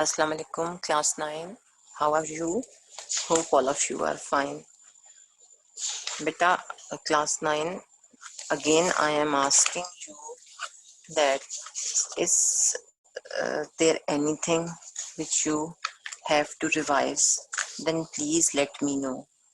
Assalamu alaikum, class 9. How are you? Hope all of you are fine. Beta, class 9, again I am asking you that is there anything which you have to revise? Then please let me know.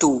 2.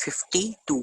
52.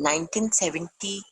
1970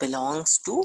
belongs to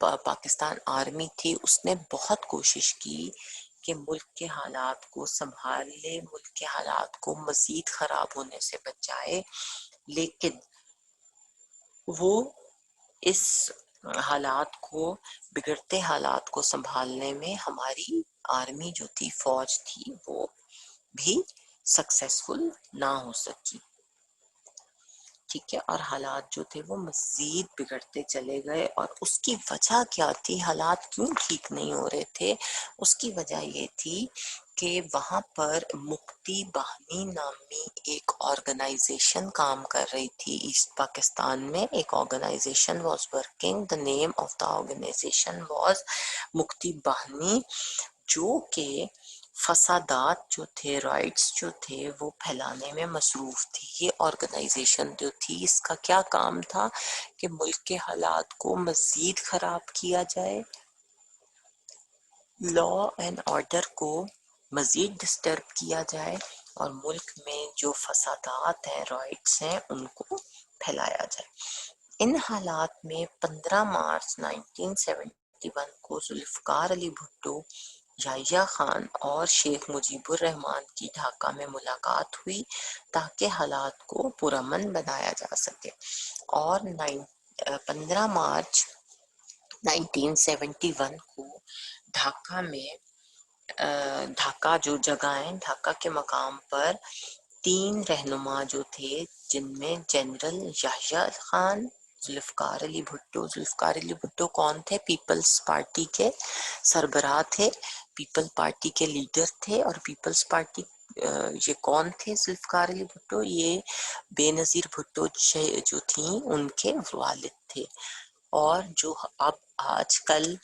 Pakistan army تھی اس نے بہت کوشش کی کہ ملک کے حالات کو سنبھال لے، ملک کے حالات کو مزید خراب ہونے سے بچائے، لیکن وہ اس حالات کو، بگڑتے حالات کو سنبھالنے میں ہماری آرمی جو تھی، فوج تھی، وہ بھی سکسیسفل نہ ہو سکی، ٹھیک ہے، اور حالات جو تھے وہ مزید بگڑتے چلے گئے۔ اور اس کی وجہ کیا تھی، حالات کیوں ٹھیک نہیں ہو رہے تھے؟ اس کی وجہ یہ تھی کہ وہاں پر مکتی باہنی نامی ایک آرگنائزیشن کام کر رہی تھی ایسٹ پاکستان میں۔ ایک organisation was working, the name of the organization was Mukti Bahini, جو کہ فسادات جو تھے، رائٹس جو تھے، وہ پھیلانے میں مصروف تھی۔ یہ آرگنائزیشن جو تھی، اس کا کیا کام تھا کہ ملک کے حالات کو مزید خراب کیا جائے، لا اینڈ آرڈر کو مزید ڈسٹرب کیا جائے، اور ملک میں جو فسادات ہیں، رائٹس ہیں، ان کو پھیلایا جائے۔ ان حالات میں 15 مارچ 1971 کو ذوالفقار علی بھٹو، یحییٰ خان اور شیخ مجیب الرحمن کی ڈھاکہ میں ملاقات ہوئی تاکہ حالات کو پرامن بنایا جا سکے۔ اور 15 مارچ 1971 کو ڈھاکہ میں، ڈھاکہ جو جگہ ہے، ڈھاکہ کے مقام پر 3 رہنما جو تھے، جن میں جنرل یحییٰ خان، ذوالفقار علی بھٹو۔ ذوالفقار علی بھٹو کون تھے؟ پیپلز پارٹی کے سربراہ تھے، پیپل پارٹی کے لیڈر تھے۔ اور پیپلز پارٹی یہ کون تھے؟ ذوالفقار علی بھٹو یہ بے نظیر بھٹو جو تھیں ان کے والد تھے۔ اور جو اب آج کل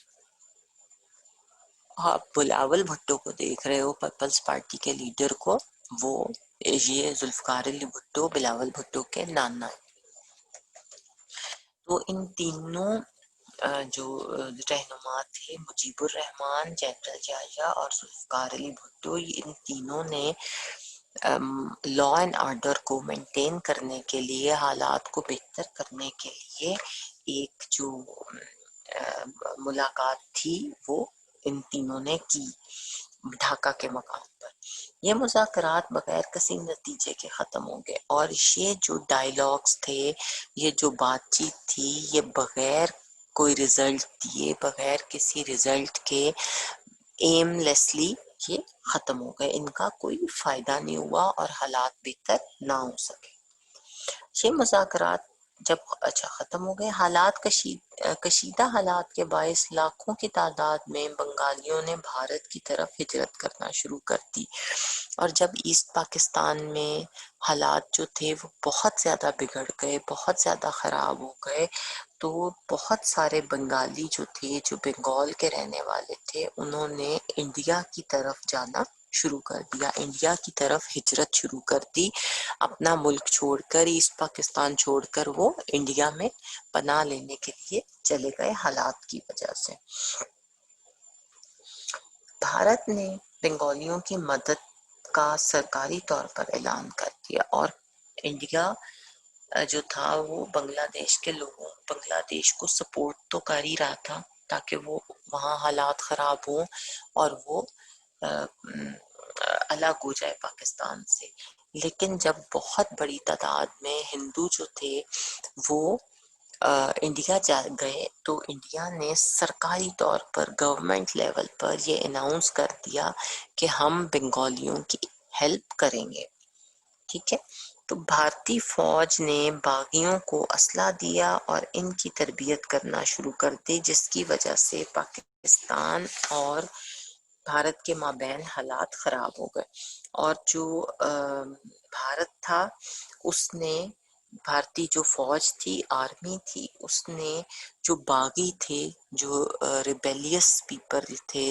آپ بلاول بھٹو کو دیکھ رہے ہو، پیپلز پارٹی کے لیڈر کو، وہ یہ ذوالفقار علی بھٹو بلاول بھٹو کے نانا ہیں۔ تو ان تینوں جو رہنما تھے، مجیب الرحمن، جنرل یحییٰ اور ذوالفقار علی بھٹو، ان تینوں نے لا اینڈ آرڈر کو مینٹین کرنے کے لیے، حالات کو بہتر کرنے کے لیے ایک جو ملاقات تھی وہ ان تینوں نے کی ڈھاکہ کے مقام پر۔ یہ مذاکرات بغیر کسی نتیجے کے ختم ہو گئے، اور یہ جو ڈائیلاگز تھے، یہ جو بات چیت تھی، یہ بغیر کوئی رزلٹ دیے، بغیر کسی رزلٹ کے ایم لیسلی یہ ختم ہو گئے، ان کا کوئی فائدہ نہیں ہوا اور حالات بہتر نہ ہو سکے۔ یہ مذاکرات جب ختم ہو گئے، حالات کشیدہ حالات کے باعث لاکھوں کی تعداد میں بنگالیوں نے بھارت کی طرف ہجرت کرنا شروع کر دی۔ اور جب ایسٹ پاکستان میں حالات جو تھے وہ بہت زیادہ بگڑ گئے، بہت زیادہ خراب ہو گئے، تو بہت سارے بنگالی جو تھے، جو بنگال کے رہنے والے تھے، انہوں نے انڈیا کی طرف جانا شروع کر دیا، انڈیا کی طرف ہجرت شروع کر دی، اپنا ملک چھوڑ کر، ایسٹ پاکستان چھوڑ کر وہ انڈیا میں پناہ لینے کے لیے چلے گئے حالات کی وجہ سے۔ بھارت نے بنگالیوں کی مدد کا سرکاری طور پر اعلان کر دیا، اور انڈیا جو تھا وہ بنگلہ دیش کے لوگوں، بنگلہ دیش کو سپورٹ تو کر ہی رہا تھا تاکہ وہ وہاں حالات خراب ہوں اور وہ الگ ہو جائے پاکستان سے۔ لیکن جب بہت بڑی تعداد میں ہندو جو تھے وہ انڈیا جا گئے، تو انڈیا نے سرکاری طور پر، گورنمنٹ لیول پر یہ اناؤنس کر دیا کہ ہم بنگالیوں کی ہیلپ کریں گے، ٹھیک ہے۔ تو بھارتی فوج نے باغیوں کو اسلحہ دیا اور ان کی تربیت کرنا شروع کر دی، جس کی وجہ سے پاکستان اور بھارت کے مابین حالات خراب ہو گئے۔ اور جو بھارت تھا، اس نے، بھارتی جو فوج تھی، آرمی تھی، اس نے جو باغی تھے، جو ریبیلیس پیپل تھے،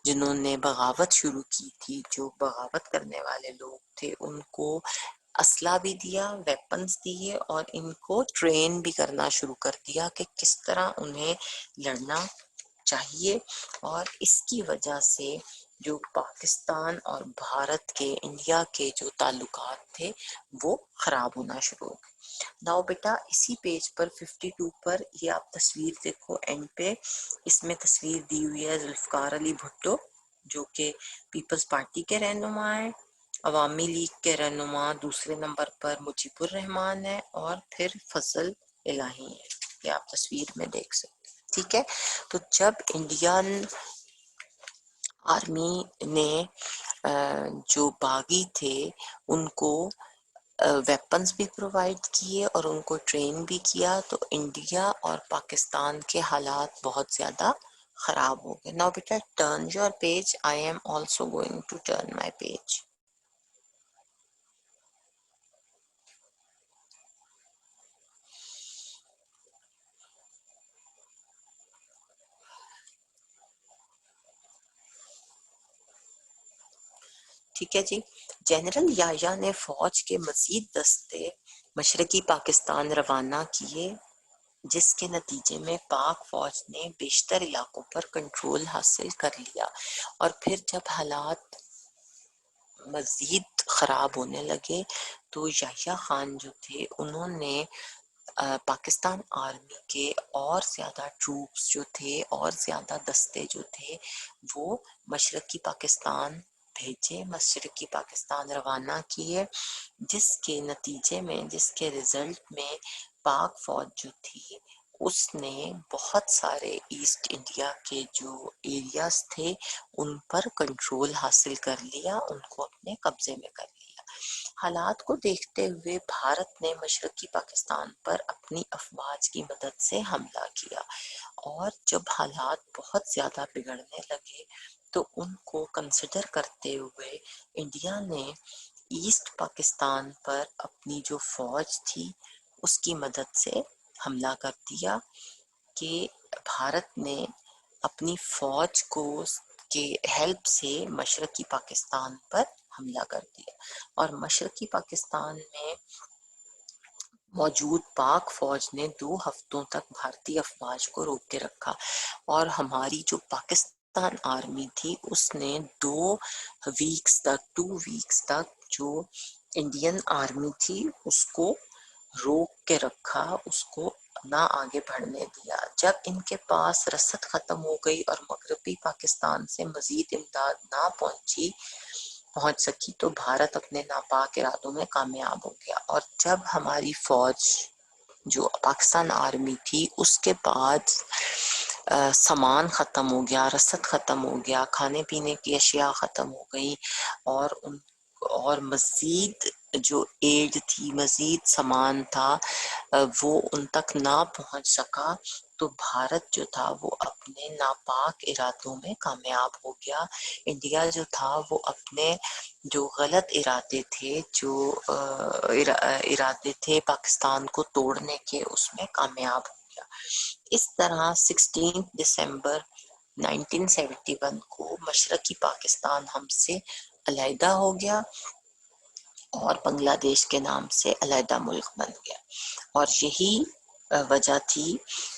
جنہوں نے بغاوت شروع کی تھی، جو بغاوت کرنے والے لوگ تھے، ان کو اسلحہ بھی دیا، ویپنز دیے، اور ان کو ٹرین بھی کرنا شروع کر دیا کہ کس طرح انہیں لڑنا چاہیے۔ اور اس کی وجہ سے جو پاکستان اور بھارت کے، انڈیا کے جو تعلقات تھے وہ خراب ہونا شروع ہو گئے۔ ناؤ بیٹا اسی پیج پر 52 پر یہ آپ تصویر دیکھو اینڈ پہ، اس میں تصویر دی ہوئی ہے ذوالفقار علی بھٹو جو کہ پیپلز پارٹی کے رہنما ہیں، عوامی لیگ کے رہنما دوسرے نمبر پر مجیب الرحمان ہے اور پھر فضل الہی ہے، یہ آپ تصویر میں دیکھ سکتے ہیں. ٹھیک ہے، تو جب انڈین آرمی نے جو باغی تھے ان کو ویپنز بھی پرووائڈ کیے اور ان کو ٹرین بھی کیا، تو انڈیا اور پاکستان کے حالات بہت زیادہ خراب ہو گئے. ناؤ بیٹا turn your page, I am also going to turn my page. ٹھیک ہے جی. جنرل یحییٰ نے فوج کے مزید دستے مشرقی پاکستان روانہ کیے، جس کے نتیجے میں پاک فوج نے بیشتر علاقوں پر کنٹرول حاصل کر لیا. اور پھر جب حالات مزید خراب ہونے لگے تو یحییٰ خان جو تھے انہوں نے پاکستان آرمی کے اور زیادہ ٹروپس جو تھے اور زیادہ دستے جو تھے وہ مشرقی پاکستان بھیجے، مشرقی پاکستان روانہ کیے، جس کے نتیجے میں، جس کے رزلٹ میں پاک فوج جو تھی اس نے بہت سارے ایسٹ انڈیا کے جو ایریاز تھے ان پر کنٹرول حاصل کر لیا، ان کو اپنے قبضے میں کر لیا. حالات کو دیکھتے ہوئے بھارت نے مشرقی پاکستان پر اپنی افواج کی مدد سے حملہ کیا، اور جب حالات بہت زیادہ بگڑنے لگے تو ان کو کنسیڈر کرتے ہوئے انڈیا نے ایسٹ پاکستان پر اپنی جو فوج تھی اس کی مدد سے حملہ کر دیا، کہ بھارت نے اپنی فوج کو کے ہیلپ سے مشرقی پاکستان پر حملہ کر دیا. اور مشرقی پاکستان میں موجود پاک فوج نے 2 ہفتوں تک بھارتی افواج کو روک کے رکھا، اور ہماری جو پاکستان آرمی تھی اس نے 2 ویکس تک جو انڈین آرمی تھی اس کو روک کے رکھا، اس کو نہ آگے بڑھنے دیا. جب ان کے پاس رسد ختم ہو گئی اور مغربی پاکستان سے مزید امداد نہ پہنچ سکی تو بھارت اپنے ناپاک ارادوں میں کامیاب ہو گیا. اور جب ہماری فوج جو پاکستان آرمی تھی اس کے بعد سامان ختم ہو گیا، رسد ختم ہو گیا، کھانے پینے کی اشیاء ختم ہو گئی، اور مزید جو ایڈ تھی، مزید سامان تھا وہ ان تک نہ پہنچ سکا، تو بھارت جو تھا وہ اپنے ناپاک ارادوں میں کامیاب ہو گیا. انڈیا جو تھا وہ اپنے جو غلط ارادے تھے، جو ارادے تھے پاکستان کو توڑنے کے، اس میں کامیاب ہو گیا. اس طرح 16 دسمبر 1971 کو مشرقی پاکستان ہم سے علیحدہ ہو گیا اور بنگلہ دیش کے نام سے علیحدہ ملک بن گیا. اور یہی وجہ تھی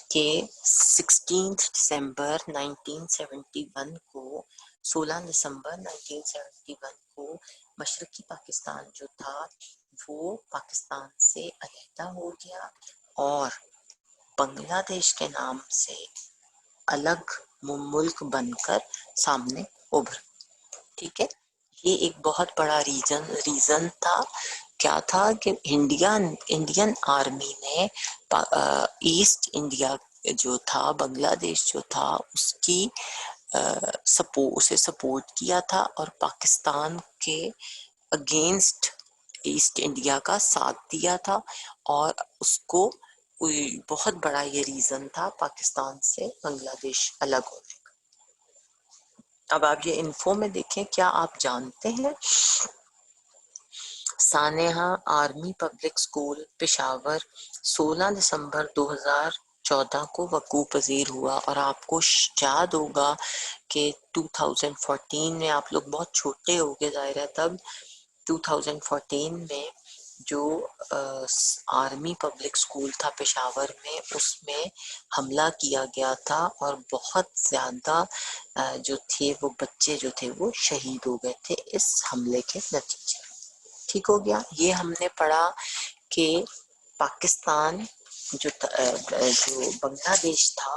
کہ 16 دسمبر 1971 کو 16 دسمبر 1971 کو مشرقی پاکستان جو تھا وہ پاکستان سے علیحدہ ہو گیا اور بنگلہ دیش کے نام سے الگ ملک بن کر سامنے ابھر. ٹھیک ہے، یہ ایک بہت بڑا ریزن تھا. کیا تھا کہ انڈین آرمی نے ایسٹ انڈیا جو تھا، بنگلہ دیش جو تھا اس کی اسے سپورٹ کیا تھا اور پاکستان کے اگینسٹ ایسٹ انڈیا کا ساتھ دیا تھا، اور اس کو بہت بڑا یہ ریزن تھا پاکستان سے بنگلہ دیش الگ ہونے کا. اب آپ یہ انفو میں دیکھیں، کیا آپ جانتے ہیں سانحہ آرمی پبلک اسکول پشاور 16 دسمبر 2014 کو وقوع پذیر ہوا، اور آپ کو یاد ہوگا کہ 2014 میں آپ لوگ بہت چھوٹے ہو گئے ظاہر ہے، تب 2014 میں جو آرمی پبلک اسکول تھا پشاور میں اس میں حملہ کیا گیا تھا، اور بہت زیادہ جو تھے وہ بچے جو تھے وہ شہید ہو گئے تھے اس حملے کے نتیجے. ٹھیک ہو گیا. یہ ہم نے پڑھا کہ پاکستان جو بنگلہ دیش تھا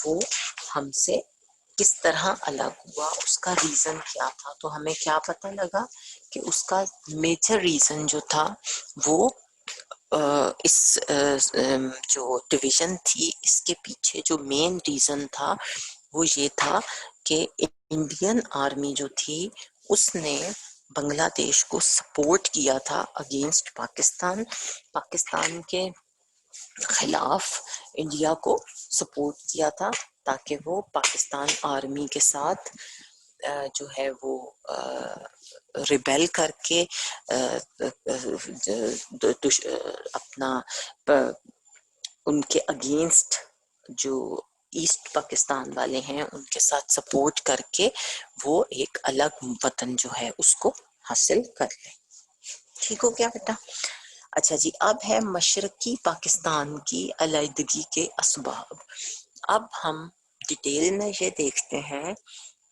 وہ ہم سے کس طرح الگ ہوا، اس کا ریزن کیا تھا. تو ہمیں کیا پتہ لگا کہ اس کا میجر ریزن جو تھا وہ اس جو ڈویژن تھی اس کے پیچھے جو مین ریزن تھا وہ یہ تھا کہ انڈین آرمی جو تھی اس نے بنگلہ دیش کو سپورٹ کیا تھا اگینسٹ پاکستان. پاکستان کے خلاف انڈیا کو سپورٹ کیا تھا تاکہ وہ پاکستان آرمی کے ساتھ جو ہے وہ ریبیل کر کے اپنا ان کے اگینسٹ جو ایسٹ پاکستان والے ہیں ان کے ساتھ سپورٹ کر کے وہ ایک الگ وطن جو ہے اس کو حاصل کر لیں. ٹھیک ہو گیا بیٹا؟ اچھا جی، اب ہے مشرقی پاکستان کی علیحدگی کے اسباب. اب ہم ڈیٹیل میں یہ دیکھتے ہیں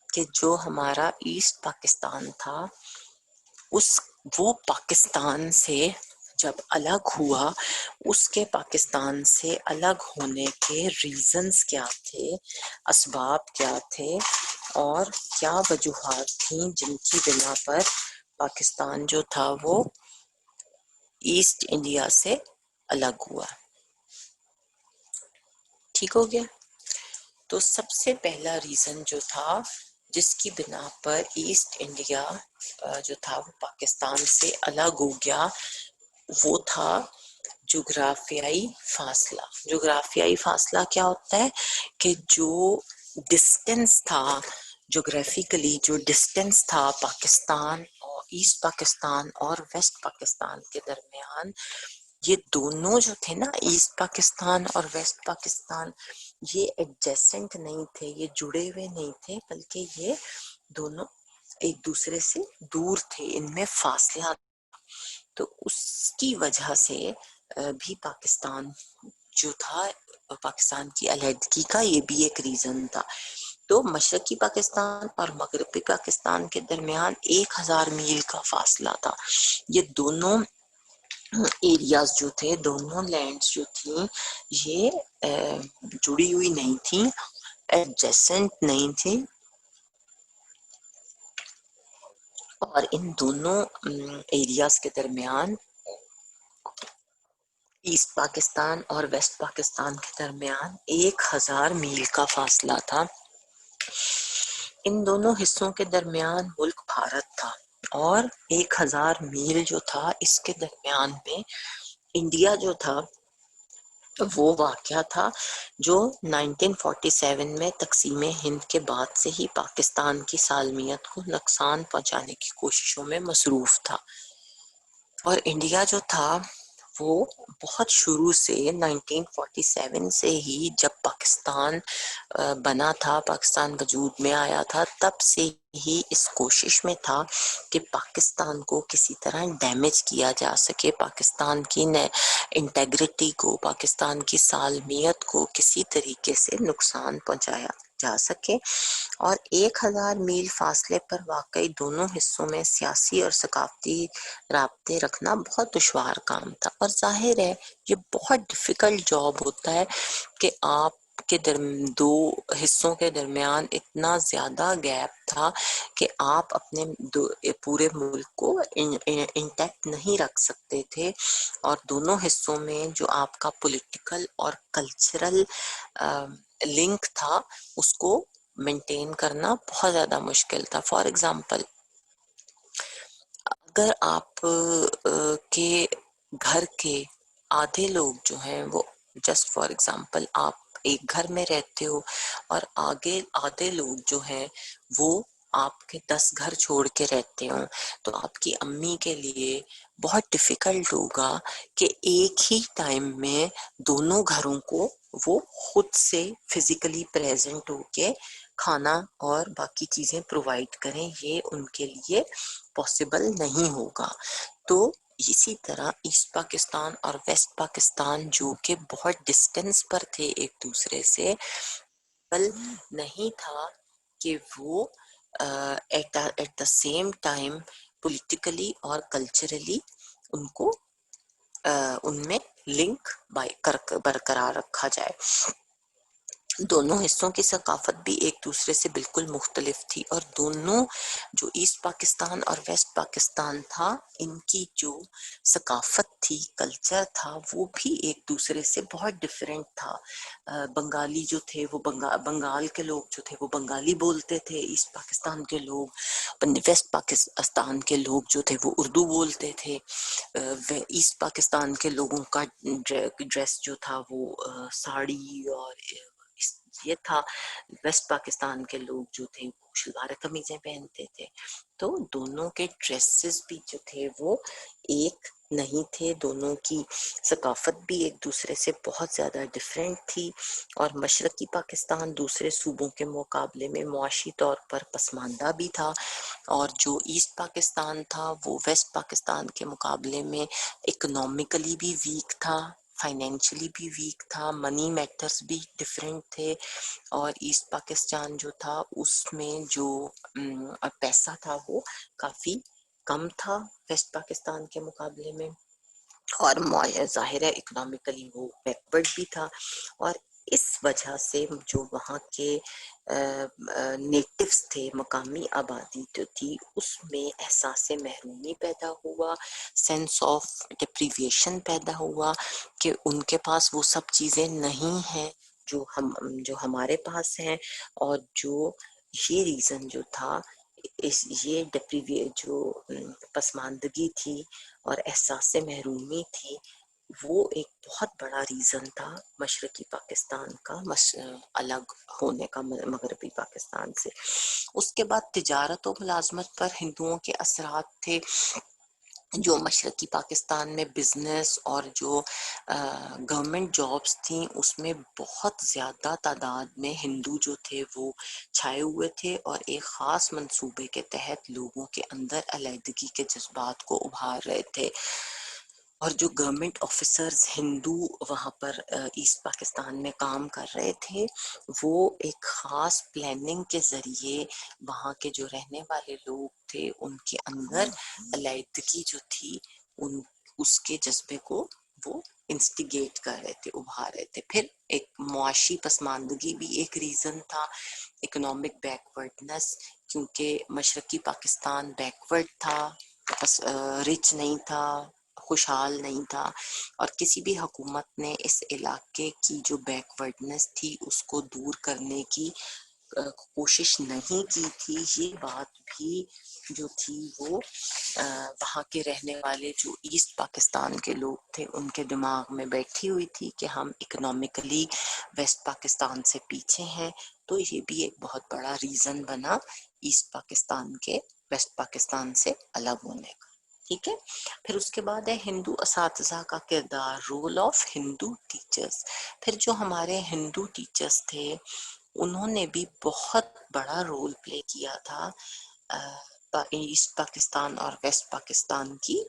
کہ جو ہمارا ایسٹ پاکستان تھا وہ پاکستان سے جب الگ ہوا اس کے پاکستان سے الگ ہونے کے ریزنز کیا تھے، اسباب کیا تھے اور کیا وجوہات تھیں جن کی بنا پر پاکستان جو تھا وہ ایسٹ انڈیا سے الگ ہوا. ٹھیک ہو گیا؟ تو سب سے پہلا ریزن جو تھا جس کی بنا پر ایسٹ انڈیا جو تھا وہ پاکستان سے الگ ہو گیا وہ تھا جغرافیائی فاصلہ. جغرافیائی فاصلہ کیا ہوتا ہے کہ جو ڈسٹینس تھا، جغرافیکلی جو ڈسٹینس تھا پاکستان اور ایسٹ پاکستان اور ویسٹ پاکستان کے درمیان، یہ دونوں جو تھے نا، ایسٹ پاکستان اور ویسٹ پاکستان، یہ ایڈجسنٹ نہیں تھے، یہ جڑے ہوئے نہیں تھے، بلکہ یہ دونوں ایک دوسرے سے دور تھے، ان میں فاصلہ. تو اس کی وجہ سے بھی پاکستان جو تھا، پاکستان کی علیحدگی کا یہ بھی ایک ریزن تھا. تو مشرقی پاکستان اور مغربی پاکستان کے درمیان 1000 میل کا فاصلہ تھا. یہ دونوں ایریاز جو تھے، دونوں لینڈز جو تھیں، یہ جڑی ہوئی نہیں تھیں، ایڈجسنٹ نہیں تھیں، اور ان دونوں ایریاز کے درمیان، ایسٹ پاکستان اور ویسٹ پاکستان کے درمیان 1000 میل کا فاصلہ تھا. ان دونوں حصوں کے درمیان ملک بھارت تھا، اور 1000 میل جو تھا اس کے درمیان میں انڈیا جو تھا وہ واقعہ تھا، جو 1947 میں تقسیم ہند کے بعد سے ہی پاکستان کی سالمیت کو نقصان پہنچانے کی کوششوں میں مصروف تھا. اور انڈیا جو تھا وہ بہت شروع سے 1947 سے ہی جب پاکستان بنا تھا، پاکستان وجود میں آیا تھا، تب سے ہی اس کوشش میں تھا کہ پاکستان کو کسی طرح ڈیمیج کیا جا سکے، پاکستان کی انٹیگریٹی کو، پاکستان کی سالمیت کو کسی طریقے سے نقصان پہنچایا جا سکے. اور 1000 میل فاصلے پر واقع دونوں حصوں میں سیاسی اور ثقافتی رابطے رکھنا بہت دشوار کام تھا. اور ظاہر ہے یہ بہت ڈیفیکلٹ جاب ہوتا ہے کہ آپ کے دو حصوں کے درمیان اتنا زیادہ گیپ تھا کہ آپ اپنے پورے ملک کو انٹیکٹ نہیں رکھ سکتے تھے، اور دونوں حصوں میں جو آپ کا پولیٹیکل اور کلچرل لنک تھا اس کو مینٹین کرنا بہت زیادہ مشکل تھا. فار ایگزامپل، اگر آپ کے گھر کے آدھے لوگ جو ہیں وہ، جسٹ فار ایگزامپل آپ ایک گھر میں رہتے ہو اور آگے آدھے لوگ جو ہیں وہ آپ کے 10 گھر چھوڑ کے رہتے ہوں، تو آپ کی امی کے لیے بہت ڈیفیکلٹ ہوگا کہ ایک ہی ٹائم میں دونوں گھروں کو وہ خود سے فزیکلی پریزنٹ ہو کے کھانا اور باقی چیزیں پرووائڈ کریں. یہ ان کے لیے پاسبل نہیں ہوگا. تو اسی طرح ایسٹ پاکستان اور ویسٹ پاکستان جو کہ بہت ڈسٹینس پر تھے ایک دوسرے سے، بل نہیں تھا کہ وہ at the same time politically اور کلچرلی ان میں لنک برقرار رکھا جائے۔ دونوں حصوں کی ثقافت بھی ایک دوسرے سے بالکل مختلف تھی، اور دونوں جو ایسٹ پاکستان اور ویسٹ پاکستان تھا، ان کی جو ثقافت تھی، کلچر تھا، وہ بھی ایک دوسرے سے بہت ڈفرینٹ تھا۔ بنگالی جو تھے وہ بنگال کے لوگ جو تھے وہ بنگالی بولتے تھے، ایسٹ پاکستان کے لوگ، ویسٹ پاکستان کے لوگ جو تھے وہ اردو بولتے تھے۔ ایسٹ پاکستان کے لوگوں کا ڈریس جو تھا وہ ساڑی اور یہ تھا، ویسٹ پاکستان کے لوگ جو تھے وہ شلوار قمیضیں پہنتے تھے۔ تو دونوں کے ڈریسز بھی جو تھے وہ ایک نہیں تھے، دونوں کی ثقافت بھی ایک دوسرے سے بہت زیادہ ڈفرینٹ تھی، اور مشرقی پاکستان دوسرے صوبوں کے مقابلے میں معاشی طور پر پسماندہ بھی تھا، اور جو ایسٹ پاکستان تھا وہ ویسٹ پاکستان کے مقابلے میں اکنامکلی بھی ویک تھا، فائنینشلی بھی ویک تھا، منی میٹرز بھی ڈفرینٹ تھے، اور ایسٹ پاکستان جو تھا اس میں جو پیسہ تھا وہ کافی کم تھا ویسٹ پاکستان کے مقابلے میں، اور ظاہر ہے اکنامکلی وہ بیکورڈ بھی تھا، اور اس وجہ سے جو وہاں کے نیٹیوز تھے، مقامی آبادی جو تھی، اس میں احساس محرومی پیدا ہوا، سینس آف ڈپریویشن پیدا ہوا، کہ ان کے پاس وہ سب چیزیں نہیں ہیں جو ہمارے پاس ہیں، اور جو یہ ریزن جو تھا، یہ جو پسماندگی تھی اور احساس محرومی تھی، وہ ایک بہت بڑا ریزن تھا مشرقی پاکستان کا الگ ہونے کا مغربی پاکستان سے۔ اس کے بعد تجارت و ملازمت پر ہندوؤں کے اثرات تھے، جو مشرقی پاکستان میں بزنس اور جو گورنمنٹ جابس تھیں اس میں بہت زیادہ تعداد میں ہندو جو تھے وہ چھائے ہوئے تھے، اور ایک خاص منصوبے کے تحت لوگوں کے اندر علیحدگی کے جذبات کو ابھار رہے تھے، اور جو گورنمنٹ آفیسرز ہندو وہاں پر ایسٹ پاکستان میں کام کر رہے تھے، وہ ایک خاص پلاننگ کے ذریعے وہاں کے جو رہنے والے لوگ تھے ان کے اندر علیحدگی جو تھی اس کے جذبے کو وہ انسٹیگیٹ کر رہے تھے، ابھار رہے تھے۔ پھر ایک معاشی پسماندگی بھی ایک ریزن تھا، اکنامک بیکورڈنس، کیونکہ مشرقی پاکستان بیکورڈ تھا، رچ نہیں تھا، خوشحال نہیں تھا، اور کسی بھی حکومت نے اس علاقے کی جو بیکورڈنس تھی اس کو دور کرنے کی کوشش نہیں کی تھی۔ یہ بات بھی جو تھی وہ وہاں کے رہنے والے جو ایسٹ پاکستان کے لوگ تھے ان کے دماغ میں بیٹھی ہوئی تھی کہ ہم اکنامکلی ویسٹ پاکستان سے پیچھے ہیں، تو یہ بھی ایک بہت بڑا ریزن بنا ایسٹ پاکستان کے ویسٹ پاکستان سے الگ ہونے کا۔ ٹھیک ہے، پھر اس کے بعد ہے ہندو اساتذہ کا کردار، رول آف ہندو ٹیچرز۔ پھر جو ہمارے ہندو ٹیچرز تھے انہوں نے بھی بہت بڑا رول پلے کیا تھا ایسٹ پاکستان اور ویسٹ پاکستان کی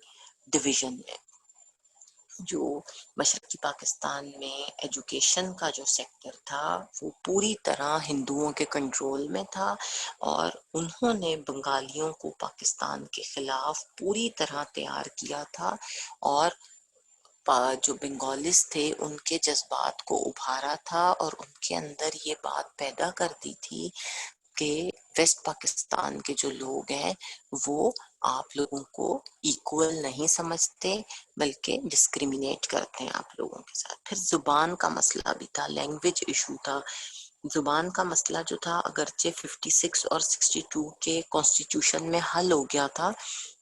ڈویژن میں۔ جو مشرقی پاکستان میں ایجوکیشن کا جو سیکٹر تھا وہ پوری طرح ہندوؤں کے کنٹرول میں تھا، اور انہوں نے بنگالیوں کو پاکستان کے خلاف پوری طرح تیار کیا تھا، اور جو بنگالیز تھے ان کے جذبات کو ابھارا تھا، اور ان کے اندر یہ بات پیدا کر دی تھی کہ ویسٹ پاکستان کے جو لوگ ہیں وہ آپ لوگوں کو ایکول نہیں سمجھتے بلکہ ڈسکریمنیٹ کرتے ہیں آپ لوگوں کے ساتھ۔ پھر زبان کا مسئلہ بھی تھا، لینگویج ایشو تھا۔ زبان کا مسئلہ جو تھا اگرچہ 56 اور 62 کے کانسٹیٹیوشن میں حل ہو گیا تھا،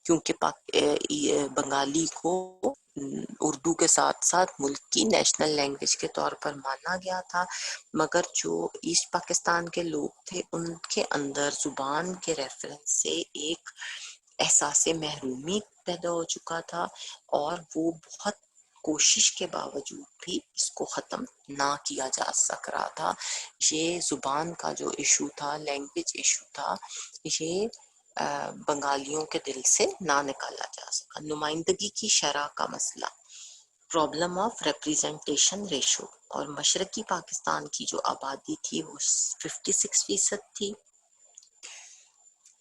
کیونکہ بنگالی کو اردو کے ساتھ ساتھ ملک کی نیشنل لینگویج کے طور پر مانا گیا تھا، مگر جو ایسٹ پاکستان کے لوگ تھے ان کے اندر زبان کے ریفرنس سے ایک احساس محرومی پیدا ہو چکا تھا، اور وہ بہت کوشش کے باوجود بھی اس کو ختم نہ کیا جا سک رہا تھا۔ یہ زبان کا جو ایشو تھا، لینگویج ایشو تھا، یہ بنگالیوں کے دل سے نہ نکالا جا سکا۔ نمائندگی کی شرح کا مسئلہ، پرابلم آف ریپریزنٹیشن ریشو، اور مشرقی پاکستان کی جو آبادی تھی وہ 56% تھی،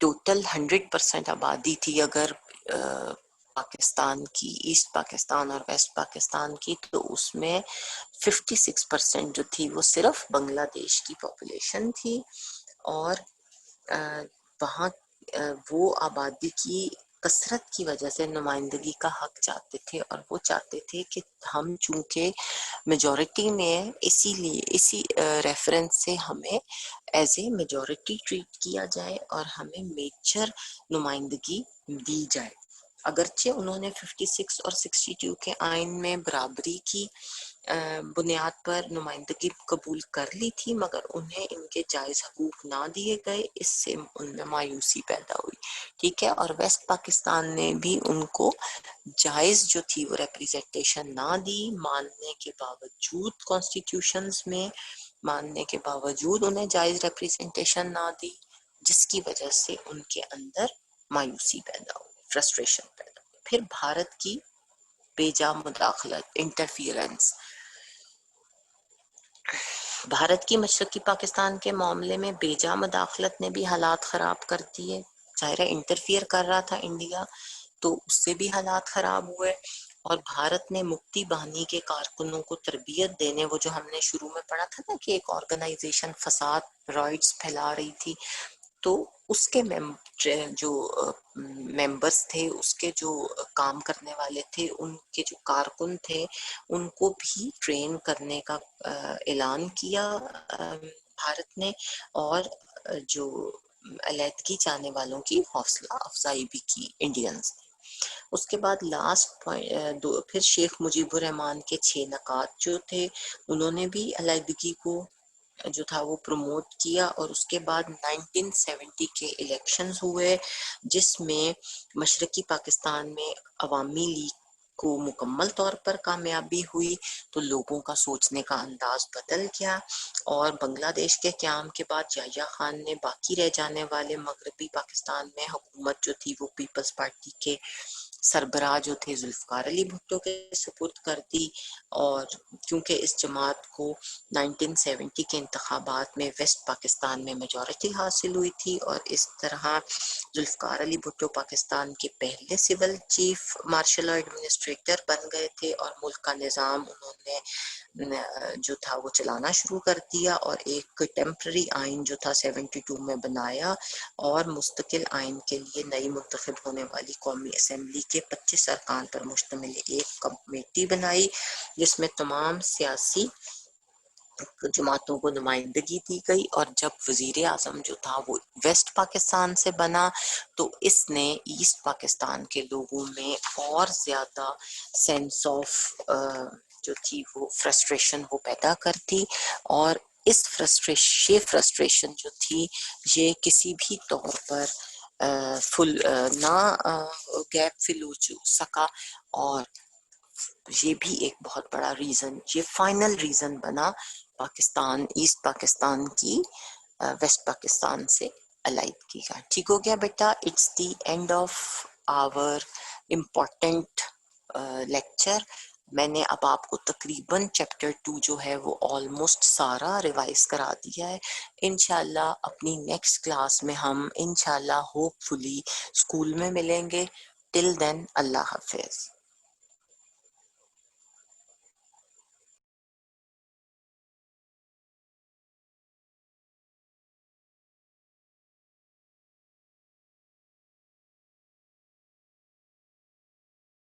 ٹوٹل 100% آبادی تھی۔ اگر پاکستان کی، ایسٹ پاکستان اور ویسٹ پاکستان کی، تو اس میں 56% جو تھی وہ صرف بنگلہ دیش کی پاپولیشن تھی، اور وہاں وہ آبادی کی کثرت کی وجہ سے نمائندگی کا حق چاہتے تھے، اور وہ چاہتے تھے کہ ہم چونکہ میجورٹی میں ہیں، اسی لیے اسی ریفرنس سے ہمیں ایز اے میجورٹی ٹریٹ کیا جائے اور ہمیں میجر نمائندگی دی جائے۔ اگرچہ انہوں نے 56 اور 62 کے آئین میں برابری کی بنیاد پر نمائندگی قبول کر لی تھی، مگر انہیں ان کے جائز حقوق نہ دیے گئے، اس سے ان میں مایوسی پیدا ہوئی، ٹھیک ہے۔ اور ویسٹ پاکستان نے بھی ان کو جائز جو تھی وہ ریپریزنٹیشن نہ دی، ماننے کے باوجود کانسٹیٹیوشنز میں ماننے کے باوجود انہیں جائز ریپریزنٹیشن نہ دی، جس کی وجہ سے ان کے اندر مایوسی پیدا ہوئی، فرسٹریشن پیدا ہوئی۔ پھر بھارت کی بے جا مداخلت، انٹرفیئرنس، بھارت کی مشرقی پاکستان کے معاملے میں بے جا مداخلت نے بھی حالات خراب کر دیے، ظاہر انٹرفیئر کر رہا تھا انڈیا، تو اس سے بھی حالات خراب ہوئے، اور بھارت نے مکتی باہنی کے کارکنوں کو تربیت دینے، وہ جو ہم نے شروع میں پڑھا تھا نا کہ ایک آرگنائزیشن فساد رائٹس پھیلا رہی تھی، تو اس کے جو ممبرس تھے، اس کے جو کام کرنے والے تھے، ان کے جو کارکن تھے، ان کو بھی ٹرین کرنے کا اعلان کیا بھارت نے، اور جو علیحدگی چاہنے والوں کی حوصلہ افزائی بھی کی انڈینز نے۔ اس کے بعد لاسٹ پھر شیخ مجیب الرحمان کے 6 نکات جو تھے، انہوں نے بھی علیحدگی کو جو تھا وہ پروموٹ کیا، اور اس کے بعد 1970 کے الیکشنز ہوئے، جس میں مشرقی پاکستان میں عوامی لیگ کو مکمل طور پر کامیابی ہوئی، تو لوگوں کا سوچنے کا انداز بدل گیا، اور بنگلہ دیش کے قیام کے بعد یحییٰ خان نے باقی رہ جانے والے مغربی پاکستان میں حکومت جو تھی وہ پیپلز پارٹی کے سربراہ جو تھے ذوالفقار علی بھٹو کے سپرد کر دی، اور کیونکہ اس جماعت کو 1970 کے انتخابات میں ویسٹ پاکستان میں میجورٹی حاصل ہوئی تھی، اور اس طرح ذوالفقار علی بھٹو پاکستان کے پہلے سول چیف مارشل ایڈمنسٹریٹر بن گئے تھے، اور ملک کا نظام انہوں نے جو تھا وہ چلانا شروع کر دیا، اور ایک ٹیمپرری آئین جو تھا 72 میں بنایا، اور مستقل آئین کے لیے نئی منتخب ہونے والی قومی اسمبلی کے 25 ارکان پر مشتمل ایک کمیٹی بنائی، جس میں تمام سیاسی جماعتوں کو نمائندگی دی گئی، اور جب وزیر اعظم جو تھا وہ ویسٹ پاکستان سے بنا، تو اس نے ایسٹ پاکستان کے لوگوں میں اور زیادہ سینس آف جو تھی وہ فرسٹریشن وہ پیدا کر دی، اور اس فرسٹریشن جو تھی یہ کسی بھی طور پر نہ گیپ فل ہو سکا، اور یہ بھی ایک بہت بڑا ریزن، یہ فائنل ریزن بنا پاکستان ایسٹ پاکستان کی ویسٹ پاکستان سے علیحدگی کا۔ ٹھیک ہو گیا بیٹا، it's the end of our important lecture. میں نے اب آپ کو تقریباً چیپٹر 2 جو ہے وہ آلموسٹ سارا ریوائز کرا دیا ہے۔ انشاءاللہ اپنی نیکسٹ کلاس میں ہم انشاءاللہ ہوپ فلی اسکول میں ملیں گے۔ ٹل دین اللہ حافظ۔